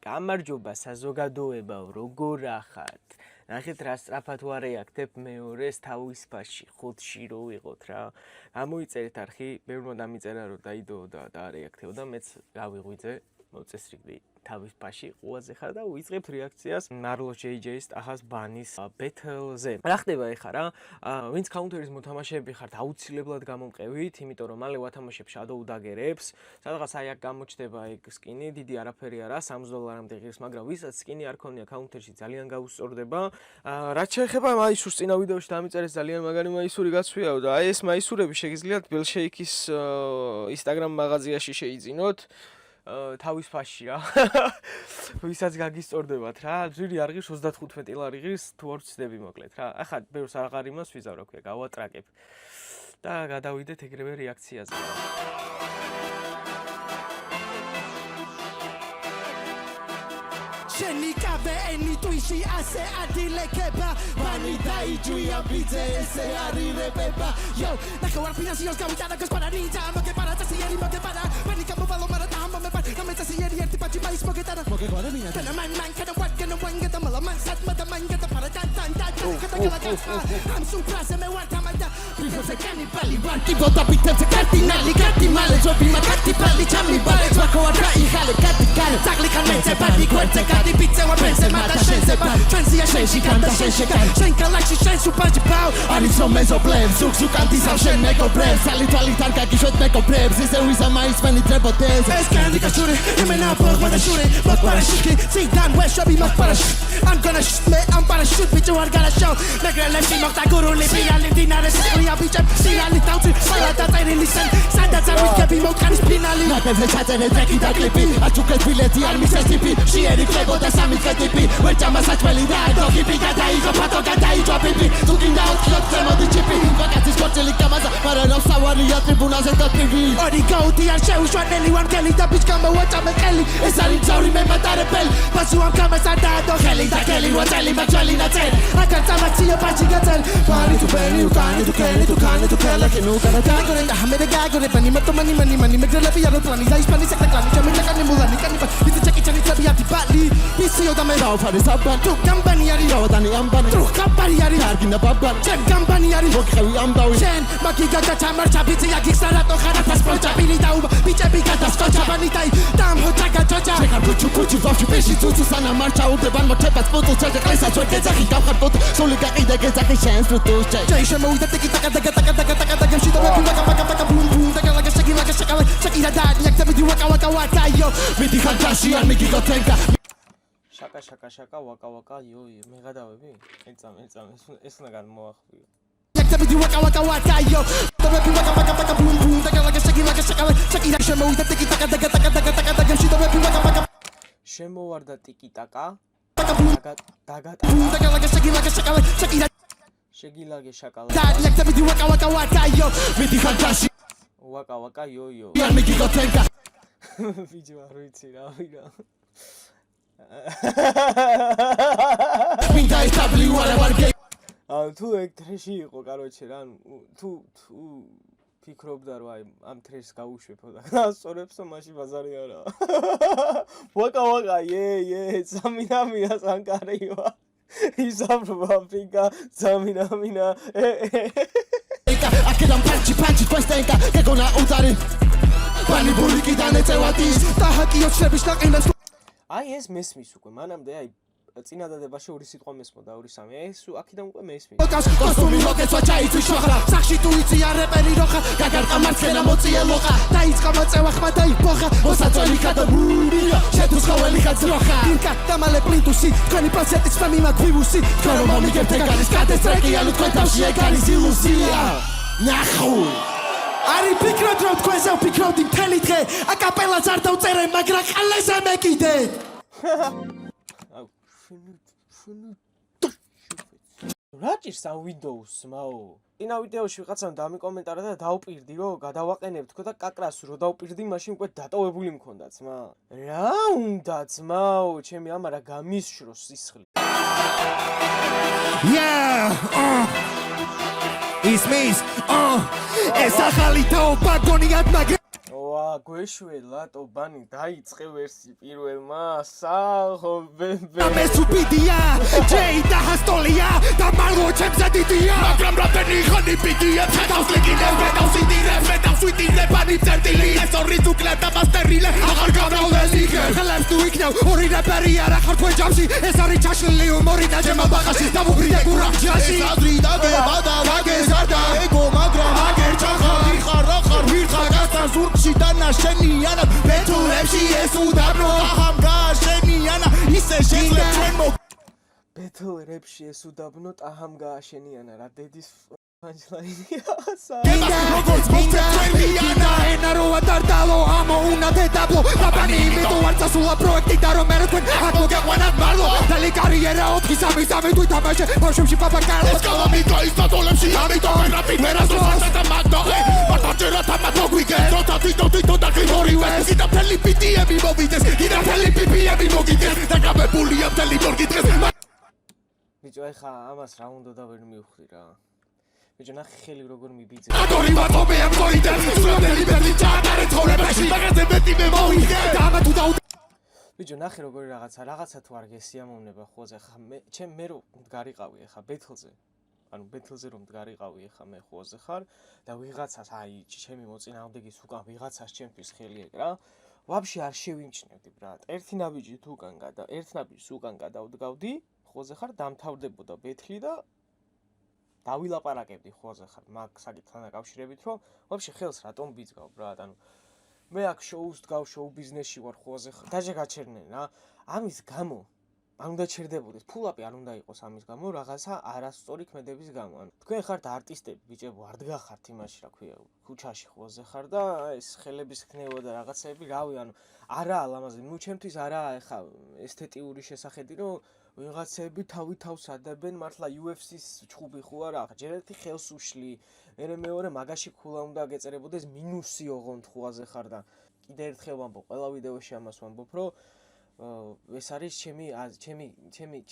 გამარჯობა საზოგადოებაო, როგორ ახართ? ნახეთ რა სწრაფად ვარეაქტებ მეორეს თავისფაში, ხუთში რო ვიყოთ რა. გამოიწერეთ არხი, ბევრმა დამიწერა რომ დაიდო და დაარეაქტეო და მეც გავიღვიძე, მოწესრიგდი თავისფაში, ყუაზე ხარ და უიწყებთ რეაქციას Marlo JJ-ის ტახას ბანის ბეთელზე. რა ხდება ეხლა რა? ვინც კაუნტერის მოთამაშეები ხართ, აუცილებლად გამომყევით, იმიტომ რომ მალე ვათამაშებ Shadow Dagger-ებს, სადღაც აი აქ გამოჩნდება ეგ სკინი, დიდი არაფერი არა, $3 ღირს, მაგრამ ვისაც სკინი არ ქონია კაუნტერში ძალიან გაუსწორდება. რაც შეეხება მაისურს, წინა ვიდეოში დამიწერეს ძალიან მაგარი მაისური გაცვიაო და აი ეს მაისურები შეგიძლიათ Bellshake-ის Instagram მაღაზიაში შეიძინოთ. თავისფაში რა. ვისაც გაგისწორდებათ რა. ძვირი არ ღირს 35 ლარი ღირს თუ არ ვცდები მოკლედ რა. ახლა ბევრს აღარ იმას ვიზავ რა ქვია, გავატრაკებ. და გადავიდეთ ეგრევე რეაქციაზე. შენი კავე ენი ტვიში ასე ადილეკება ვანი დაიჯვია ბიძე ესე არირებება იო ნახევარ ფინანსიოს გავიტანა გასპარანიძა მოგეპარა წასიერი მოგეპარა ვანი გამოვალო მარა და ამომეპარ გამე წასიერი ერთი პაჭი მაის მოგეტარა მოგეგვარებინა და მან კედა ვარ კენა ვანგა და მალა მან სატმა და მან კედა პარა ამ სუპრაზე მე ვარ თამადა ბიფოზე კანიბალი ვარ ტიბოდა ბიტებზე კარტინალი კარტი მალე ჯობი მაგათი პალი ჩამი ბალე ვაკოა დაიხალე კარტი კάνε წაგლიქან მეცე ბადი გვერდზე კარტი ბიცე ვარ პენზე მადა შენზე ბა ჩვენზია შენში კანდა შენში კან შენ გალაქსი შენ სუპაჯი ბაუ არის რომ მეზობლებს ზუგზუკანდის ამ შენ მეგობრებს სალი თვალით არ გაგიშვეთ მეგობრებს ისე ვიზა მაისმენი ტრებოდეს ეს კანდი კაშური იმენა ბორღვა და შური მოგპარაშიკი ციდან ვეშობი მოგპარაშ I'm gonna shoot me I'm gonna shoot bitch you are gonna show მეგრელებში მოხდა გურული ფინალი დინარეს სიყრია ბიჭებ სირალი დავწი სალადა წერილი სენ სადაც არ ვიგები მოვკანის ფინალი ნაკებზე ჩაწერე ტრეკი და კლიპი აჩუქეთ ბილეთი არ მისცეს ტიპი ჟიერი ხდებოდა სამი ტიპი ვერჭამა საჭმელი და დოგიპი გადაიღო ფატო გადაიჭვა პიპი თუ გინდა ოთხიოთ ზემოდი ჩიპი ვაკაცის კორწილი გამაზა მაგრამ რა სავარია ტრიბუნაზე და ტივი ორი გაუთი არ შეუშვანელი ვარ გელი და ბიჭ გამოვაჭამე ყელი ეს არის ძავრი მე მატარებელი ბაზუ ამ გამას არ დაადო ხელი და გელი ვაწელი მაჭველი ნაწერი აკარ წამაციო პაჭი გაწელი ფარი თუ ბენი უკანი თუ კენი თუ კანი თუ კელა კენუ განა გაგორე და ჰამერე გაგორე ბანი მოტო მანი მეგრელები არ პლანი და ისპანი საკლანი ჩამიჭა კანი მულანი კანი ბიჭ ჩეკი ჩანი წები ათი ბალი ისიო და მე დავფარე საბან თუ გამბანი არის რავდანი ამბანი თუ გამბანი არის არგინა ბაბანი ჩემ გამბანი არის ვოქხევი ამბავი შენ მაგი გაჭა ჩამარჩა ბიცი აგიხსა რატო ხარათას პროჭაპილი დაუბა ბიჭები გადასწოჭა ბანი დაი დამოჭა გაჭოჭა შეხარ ბუჩუ ბუჩუ ვაფში პეში ცუცუ სანა მარჩა ურდებან მოჩებაც პუტუ ჩაჭა ყლესაც ვერ გეძახი გავხარ პუტუ სული გაყიდე გეძახი შენს რუტუს ჩაი შემოვიდა ტიკი ტაკა ტაკა ტაკა ტაკა ტაკა ტაკა შიდა ვაკა ვაკა ვაკა ბუმ ბუმ ტაკა ლაგა შეკი ლაგა შეკალა შეკირა და აქტები ვაკა ვაკა ვაკა იო მიდი ხანტაში არ მიგი გოთენკა შაკა ვაკა ვაკა იო მე გადავები ეწამ ეს უნდა გამოახვიო აქტები ვაკა ვაკა ვაკა იო ტობები ვაკა ვაკა ვაკა ბუმ ბუმ ტაკა ლაგა შეკი ლაგა შეკალა შეკირა შემოვიდა ტიკი ტაკა ტაკა ტაკა ტაკა ტაკა ტაკა შიდა ვაკა ვაკა შემოვარდა ტიკი ტაკა დაგატა ტაკა ლაგა შეკი ლაგა შეკალა შეკირა შეგილაგე შაკალა და აქტები ვაკა ვაკა ვაკა იო მიდი ხანტაში ვაკა ვაკა იო არ მიგი გოთენკა ვიჯო არ ვიცი რა ვიგა მინდა ისაბლი ვარ გე თუ ეგ ტრეში იყო კაროჩე რა თუ ფიქრობდა რომ აი ამ ტრეშს გაუშვებო და ასწორებსო მაშინ ბაზარი არა ვაკა ვაკა ე სამინამია სანკარივა ისაბრობა ფიკა სამინამინა აკედამ პანჩი თვესტენკა გეგონა უძარი ბანი ბულიკი და ნეწევადის და ჰაკიო შების დაყინას აი ეს მესმის უკვე მანამდე აი წინადადებაში ორი სიტყვა მესმოდა ორი სამი ეს აქედან უკვე მესმის კოსტუმი მოგეცვა ჩაიწვის შოხრა სახში თუ იცი არეპერი როხა გაგარყა მარცხენა მოწიე ლოყა დაიწყო მოწევა ხმა დაიფოხა მოსაწველი ხადა ბურია შეთუს ხოველი ხაძროხა ირკა და მალე პლინტუსი თქვენი პროცენტის ფამი მაგვივუსი თქვენ რომ მომიგებთ ეგარის კადესტრეკი ანუ თქვენ თავში ეგარის ილუზია ნახო არი ფიქრობ რომ თქვენზე ვფიქრობდი მთელი დღე აკაპელას არ დავწერე მაგრამ ყალეზე მეკიდე რა ჭირს ამ ვიდეოს მაო? წინა ვიდეოში ვიღაცამ დამიკომენტარა და დავპირდი რომ გადავაყენებ თქო და კაკრას რო დავპირდი მაშინ უკვე დატოვებული მქონდა ძმა. რა უნდა ძმაო, ჩემი ამარა გამისშროს სისხლი. Ismis, ეს ახალი თაობა გონიათ მაგრამ ვა, გვეშველა ტობანი დაიწყე ვერსი პირველმა სახო მე სუპიდია ჯეი და ჰასტოლია და მარგო ჩემზე დიდია მაგრამ რამდენი ხანი პიდია თავს ლეგინებ მეტავს იდირებ მეტავს ვიდირებ ანი წერტილი ეს ორი ზუკლებ და მასტერილე აღარ გამრავლეს იქე ხელებს თუ იქნევ ორი რეპერი არა ხარ თქვენ ჯამში ეს არის ჩაშლილი უმორი და ჯემა ბაღაში დამუბრიდე გურამჯაში ეს აზრი დაგება და ვაგეს არ და ეგო მაგრამ აგერ ჩახარ ხარ ახარ ვირხა გასთან ზურგში და ნაშენიანად ბეთულებში ეს უდაბნო აჰამ გააშენიანა ისე შეძლებ ჩვენ ბეთლ რეპში ეს უდაბნო ტაჰამ გააშენიანა რა დედის პანჩლაინია როგორც მოგწევიანა ენა რო ადარდალო ამო უნდა დედაბლო დაბანი იმედო არ წასულა პროექტი და რომ მე თქვენ აქ მოგეყვანათ მარლო დალი კარიერა 4-3 თვით თამაშე ბავშვებში პაპაკალო ეს კოლომიკა ის ბატონებში ამიტომ ვერაფერ ვერასდროს და მაგდო მარტაჯერა თამათ მოგვიგე როცა თვითონ დაგრიგორივე კიდევ მთელი პიტიები მოვიდეს კიდევ მთელი პიპიები მოგიდეს და გამებულია მთელი მორგი დღეს ბიჭო ეხა ამას რა უნდა და ვერ მივხვდი რა ბიჭო ნახე ხელი როგორ მიბიძე ატორი ბატონი ამ გორიდან სულამდელი ბერლინ ჩაატარე ცხოვრებაში მაგაზე მეტი მე მოვიგე და ამა თუ და ბიჭო ნახე როგორი რაღაცა თუ არ გესიამოვნება ხოზე ხა მე რო მდგარიყავი ეხა ბეთლზე ანუ ბეთლზე რომ მდგარიყავი ეხა მე ხოზე ხარ და ვიღაცას აი ჩემი მოწინააღმდეგის უკან ვიღაცას ჩემთვის ხელი ეკრა ვაფშე არ შევიმჩნევდი ბრატ ერთი ნაბიჯით უკან გადავდგავდი ხოზე ხარ დამთავრდებოდა ბეთლი და დავილაპარაკებდი ხოზე ხარ მაგ საკითხთან დაკავშირებით რომ ვაფშე ხელს რატომ ვიძგავ ბრატ ანუ მე აქ შოუს დგავ შოუ ბიზნესში ვარ ხოზე ხარ დაჟე გაჩერდნენ რა ამის გამო არ უნდა ჩერდებოდეს ფულაპი არ უნდა იყოს ამის გამო რაღაცა არასწორი ქმედების გამო ანუ თქვენ ხართ არტისტები ბიჭებო არ დგახართ იმაში რა ქვია ქუჩაში ხოზე ხარ და ეს ხელების ქნევა და რაღაცები რავი ანუ არაა ლამაზი ნუ ჩემთვის არაა ეხა ესთეტიური შესახედი რომ ვიღაცები თავი თავს ადებენ მართლა UFC-ს ჩხუბი ხო არა ხა ჯერ ერთი ხელს უშლი მერე მეორე მაგაში ქულა უნდა გეწერებოდეს მინუსი ოღონდ ხუაზე ხარ და კიდე ერთხელ ვამბობ ყველა ვიდეოში ამას ვამბობ რომ ეს არის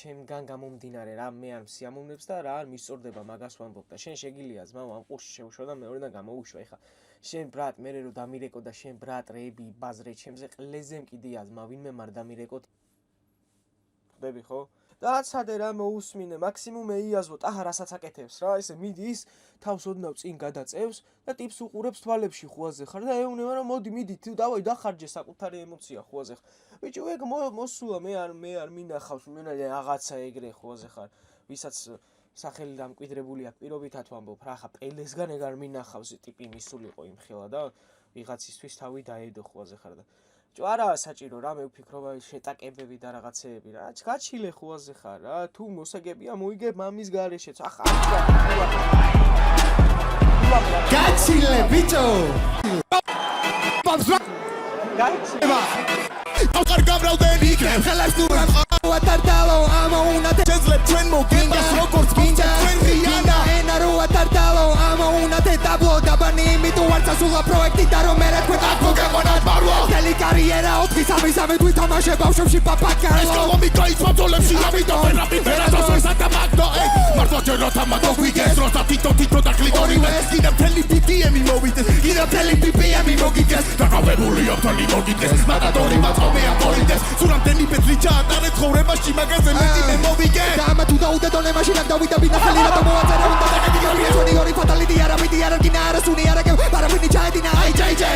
ჩემგან გამომდინარე რა მე არ მსიამოვნებს და რა არ მისწორდება მაგას ვამბობ და შენ შეგილია ძმა ამ ყურში შევშვა და მეორედან გამოუშვა ეხა შენ ბრატ მე რო დამირეკო და შენ ბრატ რეები ბაზრე ჩემზე ყლეზე მკიდია ძმა ვინმე მარ დამირეკოთ ხდები ხო და აცადე რა მოусმინე მაქსიმუმ ეიაზვო ტაჰა რასაც აკეთებს რა ესე მიდის თავს ოდნავ წინ გადაწევს და ტიპს უყურებს თვალებში ხუაზე ხარ და ეუბნება რომ მოდი მიდი თუ დავაი დახარჯე საკუთარი ემოცია ხუაზე ხარ ბიჭო ეგ მოსულა მე არ მინახავს მე რაღაცა ეგრე ხუაზე ხარ ვისაც სახელი დამკვიდრებული აქვს პირობითად ვამბობ რა ხა პელესგან ეგ არ მინახავს ტიპი მისულიყო იმ ხელა და ვიღაცისთვის თავი დაედო ხუაზე ხარ და ბიჭო არაა საჭირო რა მე ვფიქრობა შეტაკებები და რაღაცეები რა გაჩილე ხუაზე ხარ რა თუ მოსაგებია მოიგებ მამის გარეშეც ახლა გაჩილე ბიჭო გაჩილე აღარ გამრავლდები იქნებ ხელებს თუ რა ვატარდალო ამა უნდა შეძლებ ჩვენ მოგებას როგორც გინდა ჩვენ რიანა ენა რო ვატარდალო ამა უნდა დედაბლო დაბანი იმიტო არ წასულა პროექტი და რომ მე თქვენ აქ მოგეყვანათ მარლო დალი კარიერა 4-3 თვით თამაშე ბავშვებში პაპაკალო ეს კოლომიკა ის ბატონებში ამიტომ ვერაფერ ვერასდროს და მაგდო მარტაჯერა თამათ მოგვიგეს როცა თვითონ დაგრიგორივე კიდევ მთელი პიტიები მოვიდეს კიდევ მთელი პიპიები მოგიდეს დაკავებულია მთელი მოგიდეს მაგატორი მაწომე აკორიდეს სულამდენი ბეთლი ჩაატარე ცხოვრებაში მაგაზე მეტი მე მოვიგე და ამა თუ დაუდედონე მაშინ აქ დავიდა ბინახელი რატომ მოაწერე უნდა დაგეგმილი ჩვენი ორი ფატალიტი არაფერი არ გინა არასუნი არაგებ არაფერი ჩაედინა აი ჯეიჯე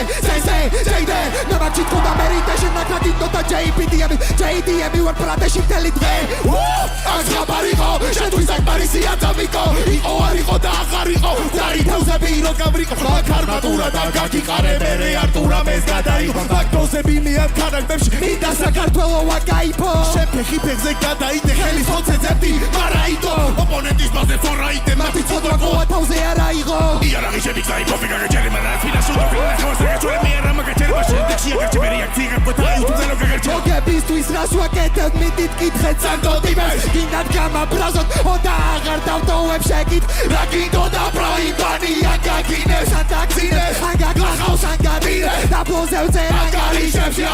ჯეიდე ნაბაჩი თქო მერიტა შენაკადიტო და ჯეიპიდიები ჯეიდიები ვარ პრადეში მთელი დღე აქ ხაბარიყო შენთვის აქ პარიზია დამიკო იყო არ იყო და აღარ იყო დაითავსები რო გავრიყო მაგარ მატურა და გაგიყარებ ერე არტურა მეს გადაიღო მაგდოზები მე ამ ქარაგბებში მინდა საქართველო ვაკაიფო შენ ფეხი ფეხზე გადაიდე ხელის ხოცე ძებდი მარაიდო ოპონენტის ბაზე თორაიდე მათი ცოდვა ყოა თავზე არაიღო იარაღი შევიქცა იპოფი გაგაჩერე მარა ფინანსური ფინანსური გაგაჩერე მე რა მაგაჩერება შენდექში აგერჩე რეაქცია გაგოთა იუთუზე რო გაგერჩე მოგებისთვის რას ვაკეთებ მიდით კითხეთ სანდოტიმეს გინდათ გამაბრაზოთ ოდა აღარ დავტოვებ შეკით რა გინდო და პროიმპანია გაგინეს ატაქსინეს აგაგახავს ანგადირე და ფლოზე ვწერა გარიშებში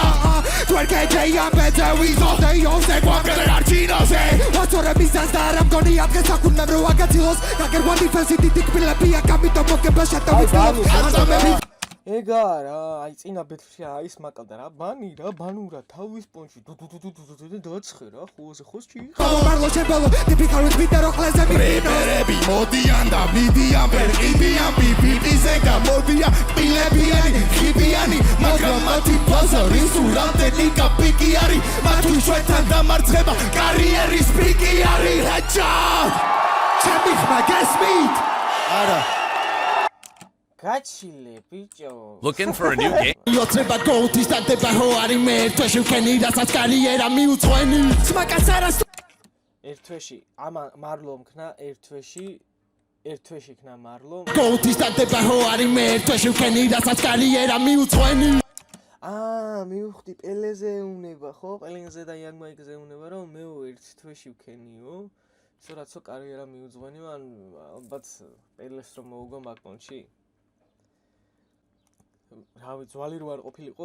თვერკეჯეი ამბეძე ვიზოზე იოვზე გვამგერე არჩინოზე ვაცორებისას და არ ამგონი ადგეს საკუნმემ რო აგაცილოს გაგერგვან დიფენსი დიდი კბილებია გამიტომ მოგება შეტავით ეგა რა, აი წინა ბეთლში არის მაკალდა რა, ბანურა თავის პონჩი დაცხე რა, ხოლოზე ხოსჩი. მალო შებალო, ტიპიკალურად ვიდეო ყლაზე პრიპერები მოდიან და მიდიან პერკიდიან პიპიპიზე გამოდიან ყილებიანი ხიბიანი მაგრამ მათი ბაზარი სურამდენი კაპიკი არის მათი ჩვენთან დამარცხება კარიერის პიკი არის რაჭა ჩემი ხმა გესმით არა გაჩილე ბიჭო. Looking for a new game? იოცება გოუთის დაგდება ხო არის მე ერთვეში ვქენი რასაც კარიერა მიუძღვენი სმაკაც არას ერთ თვეში ამა მარლო მქნა ერთ თვეში ქნა მარლო. გოუთის დაგდება ხო არის მე ერთვეში ვქენი რასაც კარიერა მიუძღვენი მივხვდი პელეზე უნება ხო? პელენზე და იანგმაიკზე უნება რომ მე ერთ თვეში ვქენიო. სურათო კარიერა მიუძღვენიო ან ალბათ პელეს რომ მოუგო მაკმონში. რავი ძვალი რო არ ყოფილიყო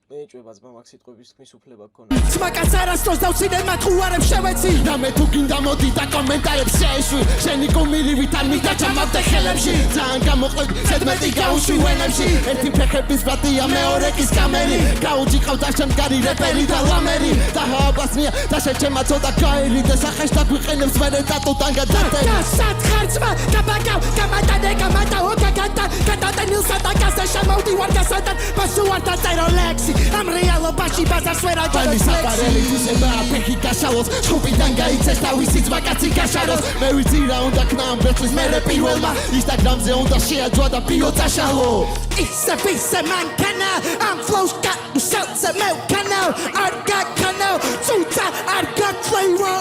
მეეჭვება ძმა მაგ სიტყვების თქმის უფლება გქონდა. სმაკაც არასდროს დავცინე მათ უარებს შევეცი რამე თუ გინდა მოდი და კომენტარებს შეეშვი შენი გუმირივით არ მიდაჭამავდე ხელებში ძალიან გამოყვები ზედმეტი გაუშვი ვენებში ერთი ფეხების ბატია მეორე კის კამერი გაუჯი ყავდა შემდგარი რეპერი და ლამერი და ჰაბასნია და შეჩემა ცოტა გაერი და სახეშ დაგვიყენებს მერე დატუტან გადადე და სათხარცმა გაბაგავ გამატაო გადატენილსა და კასა შემოვდი ვარ გასატან ბასუ არ დაწერო ლექსი ამ რეალობაში ბაზარს ვერ აჯერებს საყარელი ძისება ფეხი გაშალოს შუბიდან გაიცეს თავისი ძმაკაცი გაშაროს მე ვიცი რა უნდა ქნა ამ ბეჭდის მერე პირველმა ინსტაგრამზე უნდა შეაჯვა და ბიო წაშალო ისე მანქანა ამ ფლოუს გასელზე მე ვქანავ არ გაქანავ ცუცა არ გაქლეივა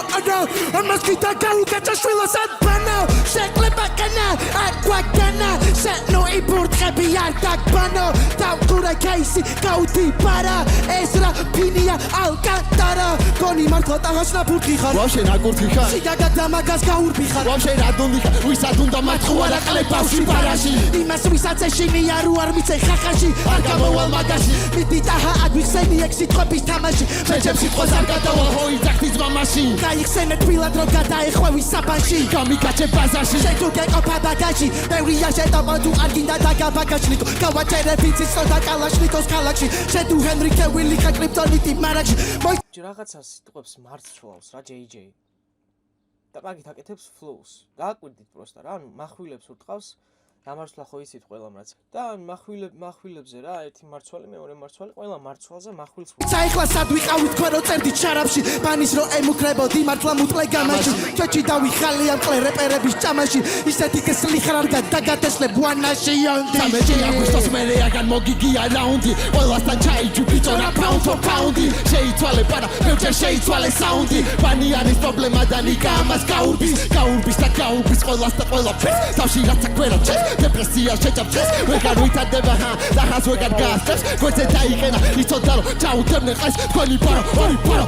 ამას გიტა გაუკეთა შვილოს ადბანავ შეკლება კანა არ გვაგანა შენო იბურტყები არ დაგბანო დავკურე კეისი გაუდი პარა ესრა ფინია ალკანტარა გონი მართლა ტაღაშნა ფურთხი ხარ ვაფშე ნაკურთხი ხარ სიგაგა დამაგას გაურბი ხარ ვაფშე რადონი ხარ ვისაც უნდა მათხუარა ყლებავში პარაში იმას ვისაც ეშინია რო არ მიცე ხახაში არ გამოვალ მაგაში მიდი ტაჰა აგვიხსენი ეგ სიტყვების თამაში შეჯებ სიტყვას არ გადავალ ჰოი ძახტი ძმამაში გაიხსენე თბილად რო გადაეხვევი საბანში გამიკაჩე ბაზარში შენ თუ გეყოფა ბაგაჟი ბევრია შეტობა თუ არ გინდა დაგაბაგაჟნიკო გავაჭერე ვიცი ცოტა კალაშნიკოს ქალაქში შენ თუ ჰენრი კევილი ხა კრიპტონიტი მარაჯი რაღაცა სიტყვებს მარცვლავს რა JJ და მაგით აკეთებს flows გააკვირდით პროსტა რა ანუ מחვილებს ურტყავს გამარცვლა ხო იცით ყველამ რაც და מחვილებზე რა ერთი მარცვალი მეორე მარცვალი ყველა მარცვალზე מחვილს საიხლა სად ვიყავით თქვენ რო წერდით შარაფში ბანის რო ემუქრებოდი მართლა მუტყლე გამაში ჩოჩი დავიხალე ამ ყლე რეპერების ჭამაში ისეთი კესლი ხარ გადაგატესლე ბუანაში ონდი სამეჯი აგვისტოს მერე აგან მოგიგია რაუნდი ყველასთან ჩაიჯი ბიჭო რა პაუნდი შეიცვალე პარა ბევრჯერ შეიცვალე საუნდი ბანი არის პრობლემა და ნიკა ამას გაურბის და გაურბის ყველას და ყველაფერს თავში რაცა ქვერა ჩეს დეპრესია შეჭამჭეს ვეგარ ვითარდება დახას ვეგარ გასწრებს გვერდზე დაიყენა იცოდა რომ ჩაუთებნე ყეს თქვენი პარო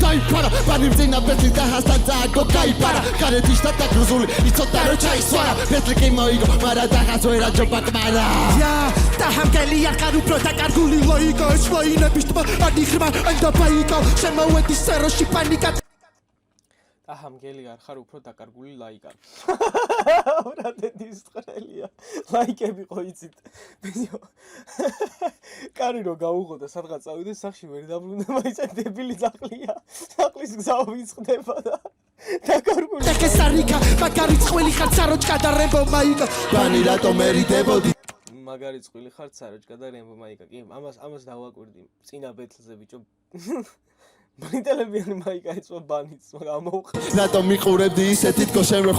დაიფარა ბანი მძინა ბეთლი დახასთან წააგო გაიფარა გარეთი შტატა გრუზული იცოდა რომ ჩაისვარა ბეთლი კი მოიგო მარა დახას ვერ აჯობა კმარა და ჰამგელი ახარ უფრო დაკარგული ლოიკო ეს ლოინების თმა ადი ხმა ანდა ბაიკო შემოვედი სეროში პანიკა ჰამგელი არ ხარ უფრო დაკარგული ლაიკა. ვრადედის წრელია. ლაიკები ხო იცით. კარი რო გაუღო და სადღაც წავიდე სახში ვერ დაბრუნდა, მაინც დებილი ძაღლია. ძაღლის გზა ვიწყდება და დაკარგული. ტეკესარიკა, მაგარი წყვილი ხარ საროჭკა და რემბო მაიკა. ბანი რატომ ერიდებოდი? მაგარი წყვილი ხარ საროჭკა და რემბო მაიკა. კი, ამას დავაკვირდი. წინა ბეთლზე ბიჭო. ბანიტელებიანი მაიკა ეცვა ბანიც გამოუხდა. რატომ მიყურებდი ისე თითქოს შენ რო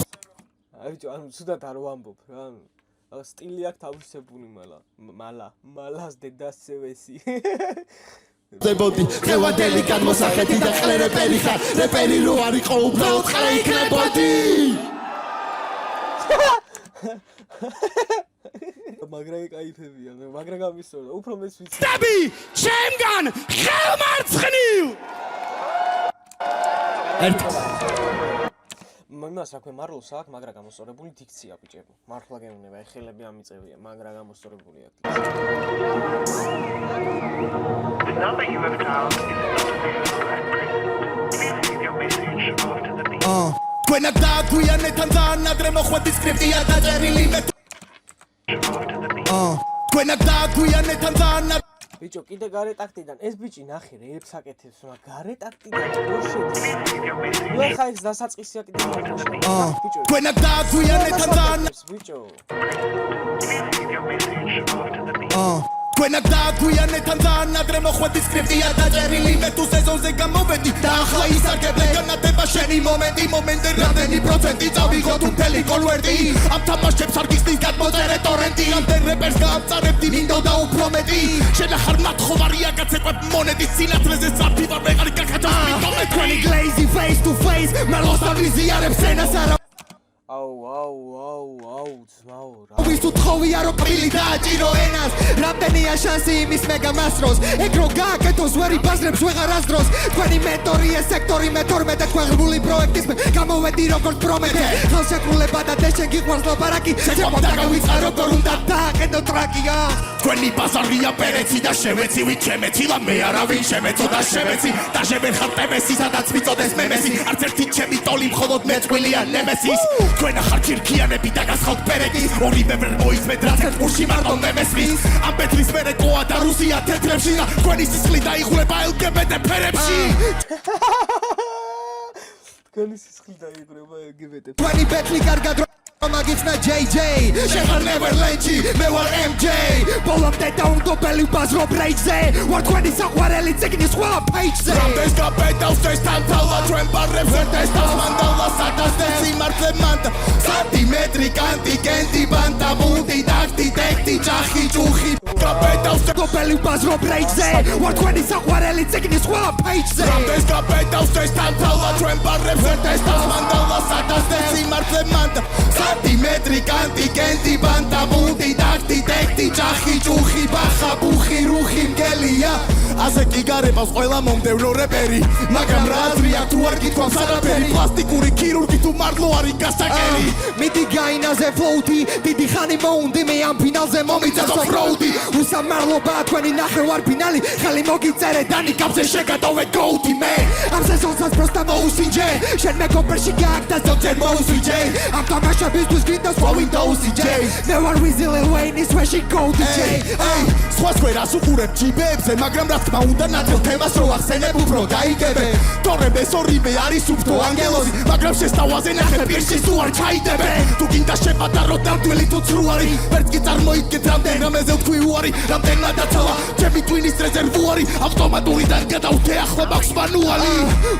აი ბიჭო, ანუ ცუდად არ ვამბობ რა. ანუ სტილი აქვს თავისებური მალას დედას სევესი. დებოდი ხევადელი განმოსახედი და ყლე რეპერი ხარ რეპერი რო არ იყო უბრალოდ ყლე იქნებოდი. მაგრამ кайფებია, მაგრამ გამისწორდა, უფრო მეც ვიცი. დები, ჩემგან ხელმარცხნივ. მამას აქვე მარლოს აქვს, მაგრამ გამოსწორებული დიქცია ბიჭებო. მართლა გეუბნება, ეხელები ამიწევია, მაგრამ გამოსწორებული აქვს. The number you have dialed is not available at present. Please leave your message after the beep. When I die, გვიანეთან ძალიან ადრე მოხვედი სკრიპტია დაწერილი მე თქვენ აქ დააგვიანეთ ან ძალიან ბიჭო, კიდე გარე ტაქტიდან ეს ბიჭი ნახე რეებს აკეთებს, მაგრამ გარე ტაქტიდან როგორ შედის? ნუ ხა ეს დასაწყისი აკეთებს. ბიჭო, თქვენ აქ დააგვიანეთ ან ძალიან ბიჭო. Leave your message after the beep. თქვენ აქ დააგვიანეთ ან ძალიან ადრე მოხვედი სკრიპტია დაჭერილი მე თუ სეზონზე გამოვედი და ახლა ისარგებლე განათება შენი მომენტი რამდენი პროცენტი წავიღოთ მთელი კონვერტი ამ თამაშებს არ გიხდის გადმოწერე ტორენტი ამდენ რეპერს გაამწარებდი მინდოდა უფრო მეტი შენ ახარ ნათხოვარია კაცეკვებ მონეტის სინათლეზე საფი ვარ მეღარი გაკაჭოს მიტომე თქვენი glazy face to face მელოს ავიზიარებ სცენას არა აუ, ძმაო, რა. ვის თუ თხოვია რომ კბილი დააჭირო ენას რამდენია შანსი იმის მეგამასროს ეგ რო გააკეთოს ვერი ბაზრებს ვეღარ ასდროს თქვენი მენტორი ეს სექტორი მე-12 თქვენღრმული პროექტის გამოვედი როგორც პრომეთე ხელშეკრულება და დეშენ გიყვარს ლაპარაკი შეჭამა და გავიწყა როგორ უნდა დააყენო ტრაკია თქვენი ბაზარია პერეცი და შევეცი ვით შემეცი და მე არავინ შემეწოდა შემეცი და შევენ ხარ ტემესი სადაც მიწოდეს მემესი არც ერთი ჩემი ტოლი მხოლოდ მე წყვილია ნემესის თქვენ ახარ ქირქიანები და გასხავთ პერეთის ორივე ვერ მოისმეთ რაც ერთ პურში მარტო მემესმის ამ პეტრის მერე კოა და რუსია თეთრებში და თქვენი სისხლი დაიღვრება LGBT ფერებში თქვენი სისხლი დაიღვრება LGBT თქვენი პეტლი კარგად მაგიჩნა JJ შეხარ Neverland-ში მე ვარ MJ ბოლომდე დაუნდობელი ვბაზრობ რეიჯზე ვარ თქვენი საყვარელი წიგნის ყველა პეიჯზე რამდენს გაპეტავს ეს თანთალა ჩვენ ბარებს ვერ տեսავს მანდალა სადასდე სიმართლე მანდა სანტიმეტრი კანტი კენდი ბანდა მუნდი დაქტი ტექტი ჭახი ჭუხი გაპეტავს დაუნდობელი ვბაზრობ რეიჯზე ვარ თქვენი საყვარელი წიგნის ყველა პეიჯზე რამდენს გაპეტავს ეს თანთალა ჩვენ ბარებს ვერ տեսავს მანდალა სადასდე სიმართლე მანდა სანტიმეტრი კანტი კენდი ბანდა მუნდი დაქტი ტექტი ჭახი ჭუხი ბახა ბუხი რუხი მგელია ასე კი გარებავს ყველა მომდევნო რეპერი მაგრამ რა აზრია თუ არ გითხოვს არაფერი პლასტიკური ქირურგი თუ მართლო არის გასაკერი მიდი გაინაზე ფლოუთი დიდი ხანი მოუნდი მე ამ ფინალზე მომიწევს ოფროუდი უსამართლობა თქვენი ნახევარ ფინალი ხელი მოგიწერე დანიკაბზე შეგატოვე გოუთი მე ამ სეზონსაც პროსტა მოუსინჯე შენ მეგობრში გააკდა ზოგჯერ მოუსვიჯე ამ თამაშებისთვის გინდა სხვა Windows J მე ვარ ვიზილე ვეინის ვეში გოუთი J სხვას ვერას უყურებ ჯიბებზე მაგრამ რა თქმა უნდა ნათელ თემას რო ახსენებ უფრო დაიგებე თორემეს ორივე არის უფთო ანგელოზი მაგრამ შესთავაზე ნახე პირში სულ არ ჩაიდებე თუ გინდა შეპატარო დამტვილი თუ ცრუარი ვერც კი წარმოიდგეთ რამდენ რამეზე ვთქვი უარი რამდენმა დაცალა ჩემი ტვინის რეზერვუარი ავტომატური და გადავთე ახლა მაქვს მანუალი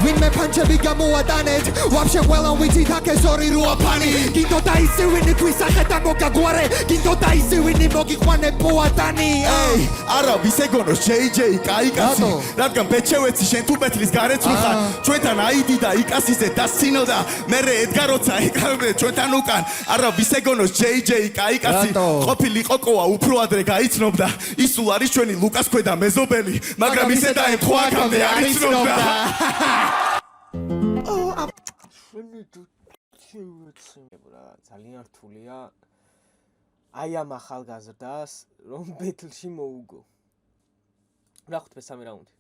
ვინმე ფანჩები გამოატანეთ ვაფშე ყველამ ვიცით აქ ეს ორი რუაფანი გინდო დაისივინი ქვისახე და მოგაგვარე გინდო დაისივინი მოგიყვანე პოატანი არა ვისეგონოს JJ კაიკასი რადგან ბეჩევეცი შენ თუ პეტლის გარეც ვიხარ ჩვენთან აიდი და იკასიზე დასცინო და მერე ედგაროცა ეკავე ჩვენთან უკან არა ვისეგონოს JJ კაიკასი ყოფილიყო კოა უფრო ადრე გაიცნობდა ისულ არის ჩვენი ლუკას ქვედა მეზობელი მაგრამ ისე დაემთხვა აქამდე არ იცნობდა ძალიან რთულია აი ამ ახალგაზრდას რომ ბეთლში მოუგო რა ხვდები სამი რაუნდი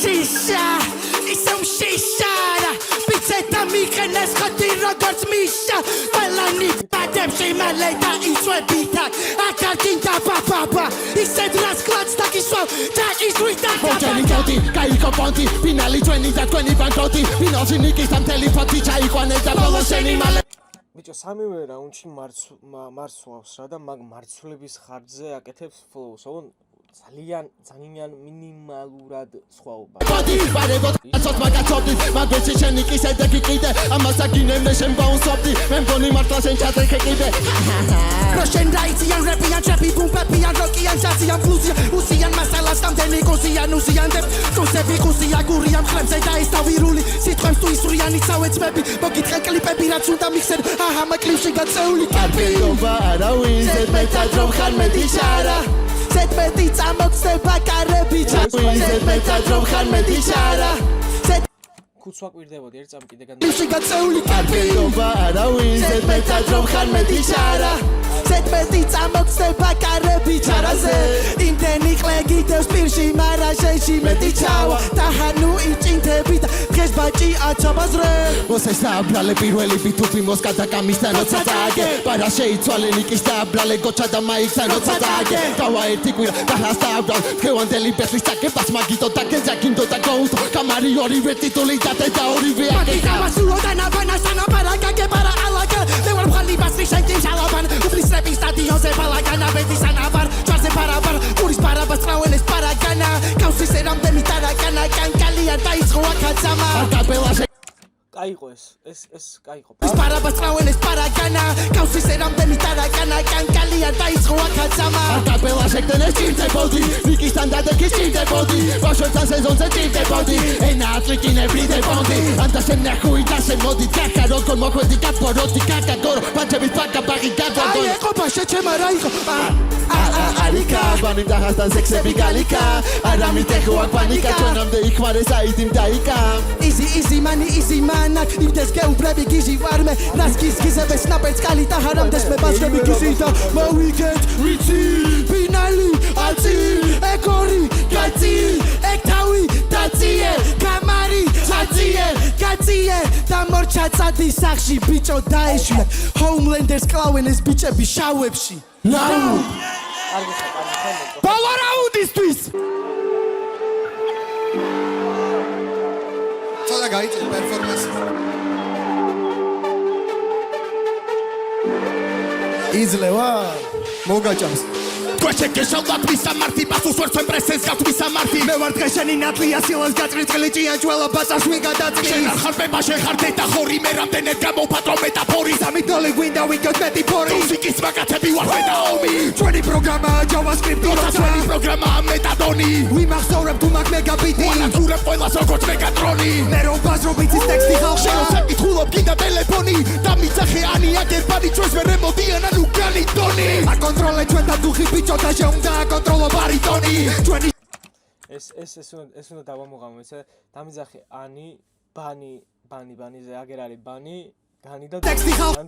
Shisha, isam shisha Pizeta mikenes khati როგორც მიშა ყველანი პადებში მალე დაიწვებითა აქარ გინდა ბაბა ისე დრას კლაც დაგისვავ და ისვიდა ბოჯენი კოდი კაიკო პონტი ფინალი ჩვენი და თქვენი ბანკროტი ფინალში ნიკის და მთელი ფოთი ჩაიყვანე და ბოლოსენი მალე ბიჭო სამივე რაუნდში მარცვლავს რა და მაგ მარცვლების ხარჯზე აკეთებს ფლოუს ძალიან მინიმალურად სხვაობა. Body, ვარებოდ აცოთ მაგაცობდი, მაგეცი შენი კი შედეგი კიდე, ამას აგინემე შენ ბაუნსობდი, მე მგონი მართლა შენ ჩადრეხე კიდე. რო შენ დაიციან რეპიან, ტრეპი ბუმბებიან, როკიან, ჯაზიან, ბლუზიან, უსიან მასალას რამდენი კოზიან, უსიანდებ, კუსები კუსია გურიან ხლებზე და ის თავირული, სიტყვებს თუ ისვრიანი წავეცმები, მოგითხე კლიპები რაც უნდა მიხსენ, აჰა მაკლიფში გაწეული კარტიობა არავინ ზედმეტად რომ ხარ მეტი შარა. ზედმეტი წამოწდება კარები ზედმეტად რომ ხარ მეტი შარა. ქუცვა კვირდებოდი ერთ წამ კიდე მისი გაწეული კარტიობა არავინ ზედმეტად რომ ხარ მეტი შარა. ზედმეტი წამოწდება კარები ჩარაზე იმდენი ყლე გიდევს პირში მარა შეში ბიჭი მეტი ჩავა და ჰანუ იწინთები და დღეს ბაჭი აცაბაზრე მოსეს დააბრალე პირველი ბითუბი მოსკადა გამისთან როცა დააგე პარა შეიცვალე ნიკის დააბრალე გოჩა და მაიქთან როცა დააგე გავა ერთი კვირა გასას დააბრალ გევანდელი ბესლის დაგებას მაგიტო და გეზაკინდო და გოუსტო კამარი ორივე ტიტული დადე და ორივე აკეთა მასულო და ნაბანასანა პარა გაგე პარა ალაგა მე ვარ მხალი ბასრი შენჯი შალაბან უფლისრები სტადიონზე ბალაგანა ბედისანა ვარ ჯვარზე პარაბარ ურის პარაბას წრავენეს პარაგანა კაუსის ერამდენი ტარაგანა კანკალია დაიწყო აქაცამა აკაპელაში კაიყო ეს კაიყო ის პარაბას წრავენეს პარაგანა კაუსის ერამდენი ტარაგანა კანკალია დაიწყო აქაცამა აკაპელა შეგდენეს ჭირდებოდი ვიკისთან დადეკის ჭირდებოდი ბავშვებთან სეზონზე ჭირდებოდი ენა აწვიკინებიდებოდი ანდა შემნახუი და შემოდი კაკა როგორ მოხვედი გაფოროდი კაკა გორო ბაჭების პაკა ბაღი გადაგო აი ეყობა შეჩემა რა იყო არიკა ბანი დახასთან სექსები გალიკა არამი ტეხო აკვანიკა ჩვენამდე იქმარეს აიდიმ დაიკა იზი მანი იზი მანა იმდეს გეუბრები გიჟი ვარმე რას გიზგიზებეს ნაპერს კალი და ჰარამდეს მე ბაჭები გიჟი და მოვიგეთ ვიცი ფინალი აცი ეკორი კაცი ეკთავი დაციე კამარი აციე კაციე და მორჩა წადი სახში ბიჭო დაეშვია ჰოუმლენდერს კლავენ ეს ბიჭები შავებში ნაუ ბოლო რაუნდისთვის ცოტა გაიწე პერფორმანსი იძლევა მოგაჭამს Queseke შალდაფის ამარტი პასუს ვერ ჩვენ პრესენს გავთვის ამარტი მე ვარ დღეს შენი ნათლია სილას გაწრიწყილი ჭია ჯველა ბაცას ვიგადაწრი შენ არ ხარ პეპაშე ხარ დედა ხორი მე რამდენად გამოვფატრო მეტაფორი სამი დოლი გვინდა ვიგოთ მეტი ფორი მუსიკის მაგათები ვარ მე და ომი ჩვენი პროგრამაა JavaScript ჩვენი პროგრამაა მეტადონი ვიმახსოვრებ თუ მაგ მეგაბიტი ვანათურებ ყველას როგორც მეგატრონი მე რომ ბაზრობიც ის ტექსტი ხალხი შენ საკითხულობ კიდე ტელეფონი და მიცახე ანი აგერბანი ჩვენს ვერ ემოდიან ანუ განიტონი აკონტროლე ჩვენ და დუხი ბიჭო და შეუნდა აკონტროლო ბარიტონი ჩვენი ეს უნდა დავამოღამო ესე დამიძახე ანი ბანი ზე აგერ არის ბანი განი და ტექსტი ხალხი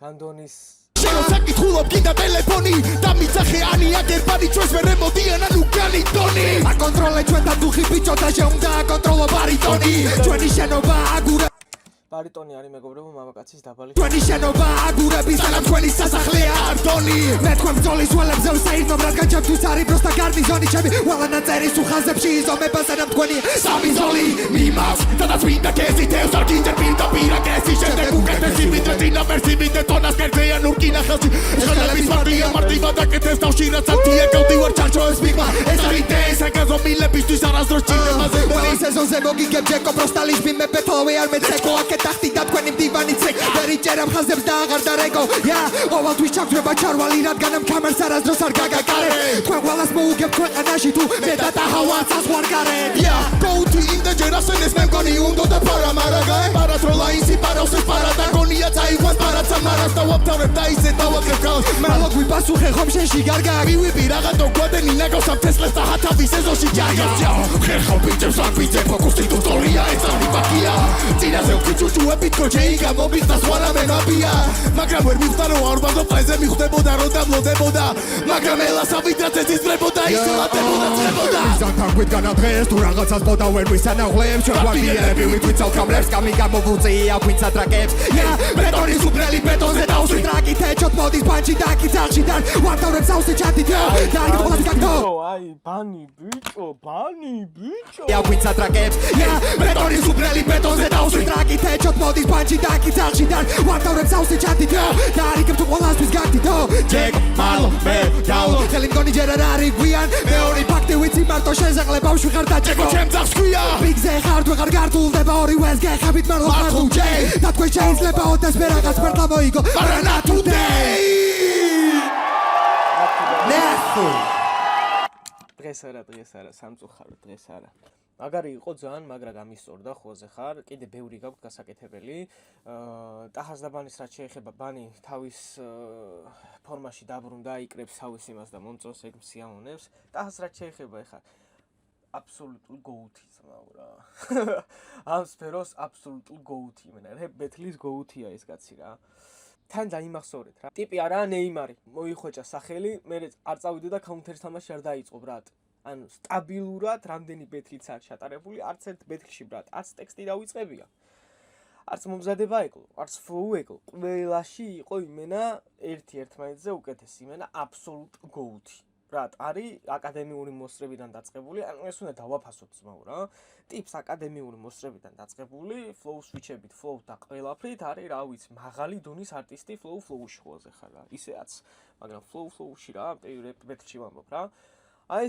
განდონის შენ საკითხულობ კიდე ტელეფონი და მიცახე ანი აგერბანი ჩვენს ვერ ემოდიან ანუ განიტონი აკონტროლე ჩვენ და დუხი ბიჭო და შეუნდა აკონტროლო ბარიტონი ჩვენი შენობა აგურა ბარიტონი არის მეგობრებო მამაკაცის დაბალი ჩვენი შენობა აგურების სანამ ჩვენი სასახლეა არტონი მე თქვენ ბრძოლის ველებზე ვსაერთობ რადგან ჩემთვის არის პროსტა გარნიზონი ჩემი ვალანაწერის უხაზებში იზომება სანამ თქვენი სამი ზოლი მიმავს სადაც ვინდა გეზითევს არ გინტერპირდა პირაკესი შემდეგ უკეთესი ვიდრე წინა ვერსი ვიდრე ტონას კერძეა ნურკინა ხელში ხელების მარტია მარტივა დაკეთეს თავში რაც ათია გავდივარ ჩარჩოებს მიღმა ეს არის ეს აკაზომილებისთვის არასდროს ჭირდებაზე ყველა სეზონზე მოგიგებ ჯეკო პროსტალიში მე ბეთოვე არ მეცეკო ტახტი და თქვენი მდივანი ცეკ ვერი ჭერამ ხაზებს და აღარ დარეკო ია ყოველთვის ჩაგვრება ჩარვალი რადგან ამ კამერს არასდროს არ გაგაკარე თქვენ ყველას მოუგებ ქვეყანაში თუ მე და ტაჰავაცას ვარ გარე ია გოუთი ინდა ჯერასენეს მე მგონი უნდო და პარამარაგა პარატროლა ისი პაროსეს პარადაგონია წაიყვანს პარაცამარას და ვაფთავრებ და ისე დავაკრებ ქალს მალოგვი პასუხე ხომ შენში გარგა მივიპი რაღაცო გვადენი ნაგავს ამ თესლებს და ჰათავის ეზოში ჯარგა ხერხავ ბიჭებს ამ ბიჭე ფოკუსი ტუტორია ეს არის ბაკია წინაზე ვქიჩუ უები თქოჩეი გამობიხდა სვარა მე ნაბია მაგრამ ვერ მივხვდა რომ არბაზო ფაიზე მიხვდებოდა რომ დაბლოდებოდა მაგრამ ელასავიდრაც ეს იზრებოდა ისლადებოდა წრებოდა ზანთან გვიდგანა დღეს თუ რაღაცას ბოდა ვერ ვისანაღლებს ჩვენ გვარდიელები ვიტვიცავ კამრებს კამი გამოვუწია გვინცა ტრაკებს ია ბეტონის უბრალი ბეტონზე დავსვი ტრაკით ეჩოთ მოდის ბანჩი დაკი ძაღშიდან ვარდავრებს ავსე ჩათით და არ გიყოლად გაგდო აი ბანი ბიჭო ია გვინცა ტრაკებს ია ბეტონის უბრალი ბეტონზე დავსვი ტრაკით ეჩოთ მოდის ბანჩი დაკი ძაღშიდან ვარდავრებს ავსე ჩათით და არ იგებ თუ ყველასთვის გაგდითო ჯეკ მალო მე დავლო ხელი მგონი ჯერ არ არის გვიან მეორე ფაქტი ვიცი მარტო შეზაღლე ბავშვი ხარ და ჯეკო ჩემ ძაღს ქვია ბიგზე ხარ თუ ხარ გართულდება ორივეს გეხებით მარლო ხარ თუ ჯეი და თქვენ შეიძლება ოდეს მე რაღაც მერტლა მოიგო მაგრამ not today ნახო დღეს არა სამწუხაროდ დღეს არა მაგარი იყო ძალიან მაგრა გამისწორდა ხოზე ხარ კიდე ბევრი გაქვს გასაკეთებელი ტახასდაბანის რაც შეეხება ბანი თავის ფორმაში დაბრუნდა იკრებს თავის იმას და მომწონს ეგ მსიამოვნებს ტახას რაც შეეხება ეხა აბსოლუტურ გოუთი ძმაო რა ამ სფეროს აბსოლუტურ გოუთი მე ბეთლის გოუთია ეს კაცი რა თან დაიმახსოვრეთ რა ტიპი არაა ნეიმარი მოიხვეჭა სახელი მე არ წავიდე და კაუნტერს თამაში არ დაიწყო ბრატ ანუ სტაბილურად რამდენი ბეთლიც არის ჩატარებული, არც ერთ ბეთლში ბრატ, არც ტექსტი დავიწყებია. არც მომზადება ეკლო, არც flow ეკლო. ყველაში იყო იმენა ერთ-ერთმანეთზე უკეთესი, იმენა absolute goat-ი. ბრატ, არის აკადემიური მოსწრებიდან დაწყებული, ანუ ეს უნდა დავაფასოთ ძმაო რა. ტიპს აკადემიური მოსწრებიდან დაწყებული, flow switch-ებით, flow და ყველაფრით არის, რა ვიცი, მაღალი დონის არტისტი flow-ში ყველაზე ხარ რა. ისეაც, მაგრამ flow-ში რა, ბეთლში ვამბობ რა. აი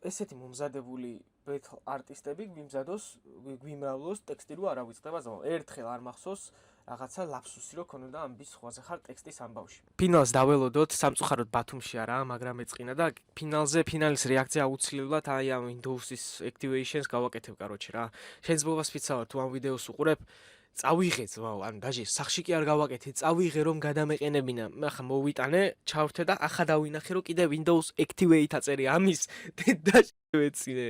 ესეთი მომზადებული ბეთლ არტისტები გვიმრავლოს ტექსტი რო არ ავიწყდება ზოგადად. ერთხელ არ მახსოვს რაღაცა ლაფსუსი რო ქონოდა ამბის ხვაზე ხარ ტექსტის ამბავში. ფინალს დაველოდოთ, სამწუხაროდ ბათუმში არა, მაგრამ ეწყინა და ფინალის რეაქცია აუცილებლად აი ამ Windows-ის activation-ს გავაკეთებ, კაროჩე რა. შენს ფიცავარ თუ ამ ვიდეოს უყურებ, წავიღე ძმაო, ანუ დაჟე სახში კი არ გავაკეთე, წავიღე რომ გადამეყენებინა. ახლა მოვიტანე, ჩავრთე და ახლა დავინახე რომ კიდე Windows Activate აწერი ამის და ვეცინე.